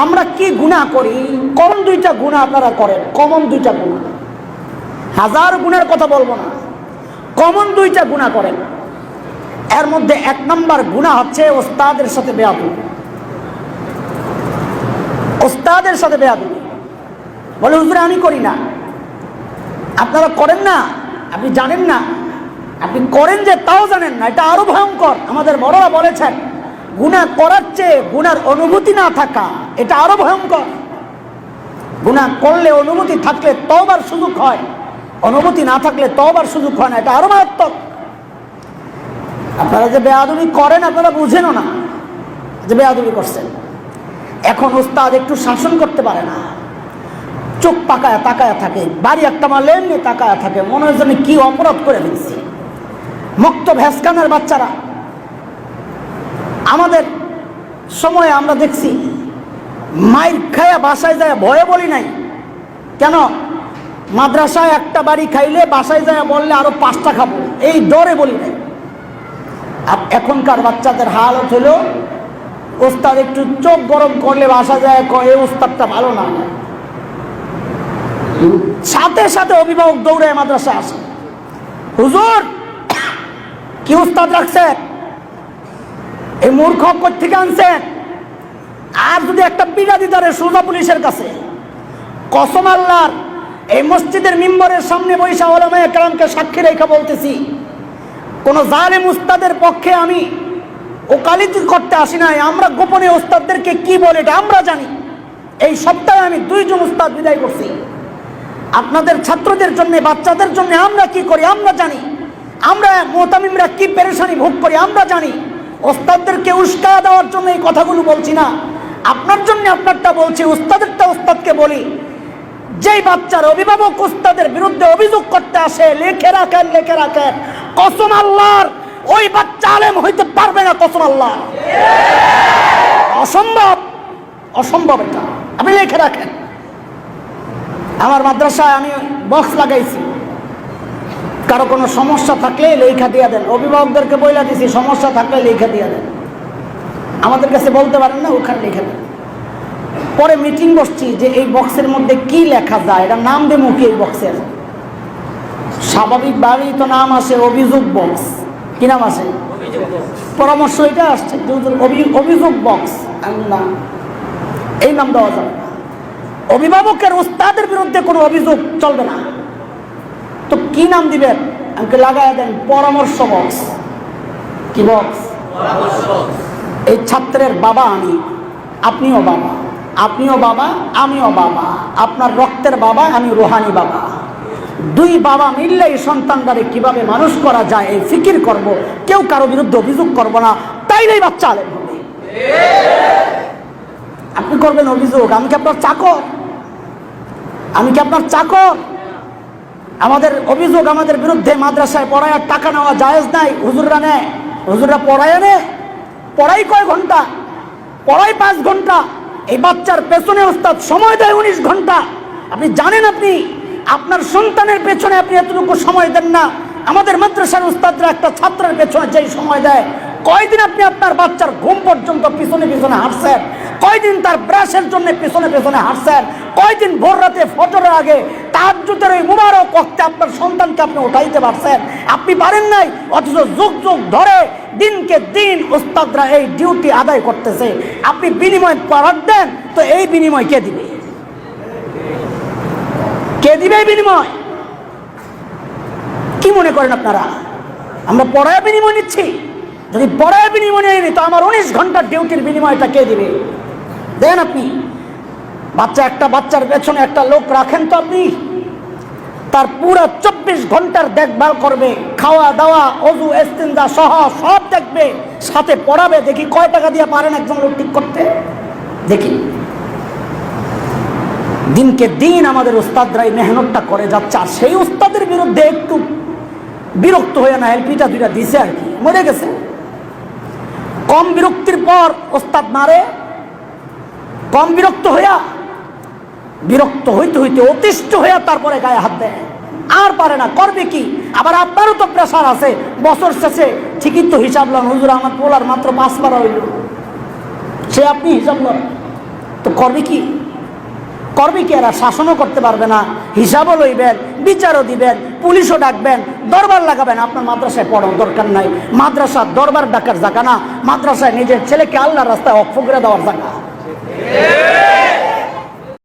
আমরা কি গুনাহ করি? কমন দুইটা গুনাহ আপনারা করেন, কমন দুইটা গুনাহ, হাজার গুনার কথা বলবো না, কমন দুইটা গুনাহ করেন। এর মধ্যে এক নম্বর গুনাহ হচ্ছে ওস্তাদের সাথে বেয়াদবি। ওস্তাদের সাথে বেয়াদবি। বলে হুজুর আমি করি না, আপনারা করেন না, আপনি জানেন না, আপনি করেন যে তাও জানেন না, এটা আরো ভয়ঙ্কর। আমাদের বড়রা বলেছেন গুনাহ করার চেয়ে গুনার অনুভূতি না থাকা এটা আরো ভয়ঙ্কর। গুনাহ করলে অনুভূতি থাকলে তওবার সুযোগ হয়, অনুভূতি না থাকলে তওবার সুযোগ হয় না, এটা আরো মারাত্মক। আপনারা যে বেয়াদবি করেন আপনারা বুঝেনও না যে বেয়াদবি করছেন। এখন ওস্তাদ একটু শাসন করতে পারে না, চোখ পাকায় তাকায় থাকে, বাড়ি একটা মারলে এমনি তাকায় থাকে, মনে হয় যেন কি অপরাধ করে ফেলছি। মুক্ত ভ্যাসকানের বাচ্চারা আমাদের সময়ে আমরা দেখছি মাইর খায়া বাসায় যায় ভয়ে বলি নাই কেন, মাদ্রাসায় একটা বাড়ি খাইলে বাসায় যায় বললে আরো 5টা খাবো, এই ডরে বলি নাই। আর এখনকার বাচ্চাদের হালত হলো ওস্তাদ একটু চোখ গরম করলে বাসা যায় কয় এই ওস্তাদটা ভালো না, সাথে সাথে অভিভাবক দৌড়ে মাদ্রাসায় আসে, হুজুর কি ওস্তাদ রাখছেন, এই মূর্খ কই থেকে আনছেন। আর যদি একটা বিড়া দিদারে সোজা পুলিশের কাছে, কসম আল্লাহর এই মসজিদের মিম্বরের সামনে বৈশা ওলামায়ে কেরামকে সাক্ষী রেখে বলতেছি, কোন জালেম উস্তাদের পক্ষে আমি ওকালতি করতে আসি নাই। আমরা গোপনে ওস্তাদদেরকে কি বলে এটা আমরা জানি। এই সপ্তাহে আমি 2 জন উস্তাদ বিদায় করছি। আপনাদের ছাত্রদের জন্য, বাচ্চাদের জন্য আমরা কি করি আমরা জানি, আমরা মুতামিমরা কি পেরেশানি ভোগ করি আমরা জানি। ওস্তাদদেরকে উস্কা দেওয়ার জন্য এই কথাগুলো বলছি না, আপনার জন্য আপনারটা বলছি, উস্তাদেরটা উস্তাদকে বলি। যেই বাচ্চার অভিভাবক উস্তাদের বিরুদ্ধে অভিযোগ করতে আসে লিখে রাখেন, লিখে রাখেন, কসম আল্লাহর ওই বাচ্চা আলেম হইতে পারবে না, কসম আল্লাহ, অসম্ভব, অসম্ভব। এটা আপনি লিখে রাখেন। আমার মাদ্রাসায় আমি বক্স লাগাইছি, কারো কোনো সমস্যা থাকলে লেখা দিয়ে দেন, অভিভাবকদেরকে বইলা দিছি সমস্যা থাকলে লেখা দিয়ে দেন, আমাদের কাছে বলতে পারেন না, ওখানে লেখা দেন। পরে মিটিং বসছি যে এই বক্সের মধ্যে কি লেখা যায়, এটা নাম দেবো কি এই বক্সের। স্বাভাবিকভাবেই তো নাম আসে অভিযোগ বক্স, কি নাম আসে, পরামর্শ এটা আসছে অভিযোগ বক্স, এই নাম দেওয়া যাবে না। অভিভাবকের উস্তাদের বিরুদ্ধে কোনো অভিযোগ চলবে না, তো কি নাম দিবেন, আমাকে লাগাই দেন পরামর্শ বক্স। কি বক্স? এই ছাত্রের বাবা আমি, আপনিও বাবা, আপনিও বাবা আমিও বাবা, আপনার রক্তের বাবা আমি রুহানি বাবা, 2 বাবা মিললে এই সন্তানটারে কিভাবে মানুষ করা যায় এই ফিকির করব, কেউ কারো বিরুদ্ধে অভিযোগ করব না, তাইলেই বাচ্চা আলেম হবে। আপনি করবেন অভিযোগ, আমি কি আপনার চাকর? আমি কি আপনার চাকর? আমাদের অভিযোগ আমাদের বিরুদ্ধে মাদ্রাসায় পড়ায় টাকা নেওয়া জায়েজ নাই, হুজুররা নেয়, হুজুররা পড়ায় আনে, পড়াই কয় ঘন্টা, পড়াই 5 ঘন্টা, এই বাচ্চার পেছনে ওস্তাদ সময় দেয় 19 ঘন্টা। আপনি জানেন আপনি আপনার সন্তানের পেছনে আপনি এতটুকু সময় দেন না, আমাদের মাদ্রাসার উস্তাদরা একটা ছাত্রের পেছনে যেই সময় দেয়, কয়দিন আপনি আপনার বাচ্চার ঘুম পর্যন্ত পিছনে পিছনে হাঁটছেন, কয়দিন তার ব্রাশের জন্য পিছনে পিছনে হাঁটছেন, কয়দিন ভোর রাতে ফজরের আগে তাহাজ্জুদের ওই মুবারক ওয়াক্তে আপনার সন্তানকে আপনি উঠাইতে পারছেন, আপনি পারেন নাই। অথচ যুগ যুগ ধরে দিনকে দিন উস্তাদরা এই ডিউটি আদায় করতেছে, আপনি বিনিময় পাওয়ার দেন, তো এই বিনিময় কে দিবে? কে দিবে এই বিনিময়? কি মনে করেন আপনারা আমরা পড়ায় বিনিময় নিচ্ছি? যদি পড়ায় বিনিময় নেই তো আমার 19 ঘন্টার ডিউটির বিনিময়টা কে দিবে? দেন আপনি। বাচ্চা, একটা বাচ্চার পেছনে একটা লোক রাখেন তো আপনি, তার পুরো 24 ঘন্টার দেখভাল করবে, খাওয়া দাওয়া ওযু ইস্তিনজা সহ সব দেখবে, সাথে পড়াবে। দেখি কয় টাকা দিয়ে পারেন একজন লোক ঠিক করতে? দেখি। দিনকে দিন আমাদের উস্তাদরা এই মেহনতটা করে যাচ্ছে, আর সেই উস্তাদের বিরুদ্ধে একটু বিরক্ত হয়ে না এলপিটা 2টা দিছে আর কি, মরে গেছে। কম বিরক্তির পর উস্তাদ মারে, কম বিরক্ত হইতে হইতে অতিষ্ঠ হইয়া তারপরে গায়ে হাত দেয়, আর পারে না, করবে কি? আবার আপনারও তো প্রেশার আছে, বছর শেষে ঠিকই তো হিসাব লন, হুজুর আমার পোলার মাত্র 5 বার হইল, সে আপনি হিসাব লন, তো করবে কি? করবে কি? এরা শাসনও করতে পারবে না, হিসাবও লইবেন, বিচারও দিবেন, পুলিশও ডাকবেন, দরবার লাগাবেন। আপনার মাদ্রাসায় পড়ার দরকার নাই। মাদ্রাসা দরবার ডাকার জায়গা না, মাদ্রাসায় নিজের ছেলেকে আল্লাহর রাস্তায় অক্ষ করে দেওয়ার জায়গা।